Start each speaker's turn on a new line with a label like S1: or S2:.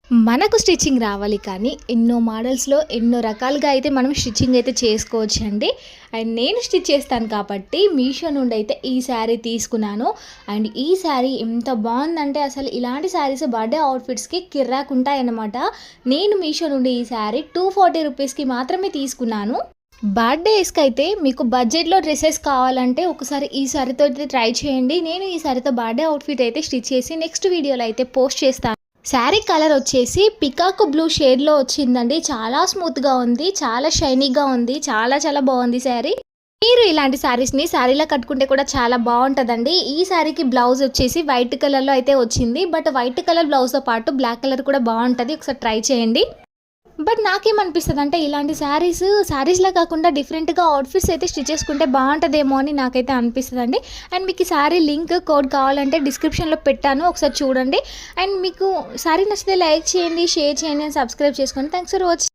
S1: మనకు స్టిచ్చింగ్ రావాలి కానీ ఎన్నో మోడల్స్‌లో ఎన్నో రకాలుగా అయితే మనం స్టిచ్చింగ్ అయితే చేసుకోవచ్చండి. అండ్ నేను స్టిచ్ చేస్తాను కాబట్టి మీషో నుండి అయితే ఈ శారీ తీసుకున్నాను. అండ్ ఈ శారీ ఎంత బావుందంటే అసలు ఇలాంటి శారీస్ బర్త్‌డే అవుట్‌ఫిట్స్‌కి కిర్రాకుంటాయన్నమాట. నేను మీషో నుండి ఈ శారీ 240 రూపీస్‌కి మాత్రమే తీసుకున్నాను. బర్త్‌డేస్‌కి అయితే మీకు బడ్జెట్‌లో డ్రెసెస్ కావాలంటే ఒకసారి ఈ శారీతో అయితే ట్రై చేయండి. నేను ఈ శారీతో బర్త్‌డే అవుట్‌ఫిట్ అయితే స్టిచ్ చేసి నెక్స్ట్ వీడియోలో అయితే పోస్ట్ చేస్తాను. శారీ కలర్ వచ్చేసి పికాక్ బ్లూ షేడ్‌లో వచ్చిందండి. చాలా స్మూత్‌గా ఉంది. చాలా షైనీగా ఉంది. చాలా చాలా బావుంది శారీ. మీరు ఇలాంటి శారీస్‌ని శారీలా కట్టుకుంటే కూడా చాలా బావుంటదండి. ఈ శారీకి బ్లౌజ్ వచ్చేసి వైట్ కలర్‌లో అయితే వచ్చింది. బట్ వైట్ కలర్ బ్లౌజ్‌తో పాటు బ్లాక్ కలర్ కూడా బావుంటది. ఒకసారి ట్రై చేయండి. బట్ నాకేమనిపిస్తదంటే ఇలాంటి శారీస్‌లా కాకుండా డిఫరెంట్‌గా అవుట్‌ఫిట్స్ అయితే స్టిచ్ చేసుకుంటే బావుంటదేమో అని నాకైతే అనిపిస్తదండి. అండ్ మీకు ఈ శారీ లింక్, కోడ్ కావాలంటే డిస్క్రిప్షన్‌లో పెట్టాను. ఒకసారి చూడండి. అండ్ మీకు శారీ నచ్చితే లైక్ చేయండి, షేర్ చేయండి అండ్ సబ్స్క్రైబ్ చేసుకోండి. Thanks for watching.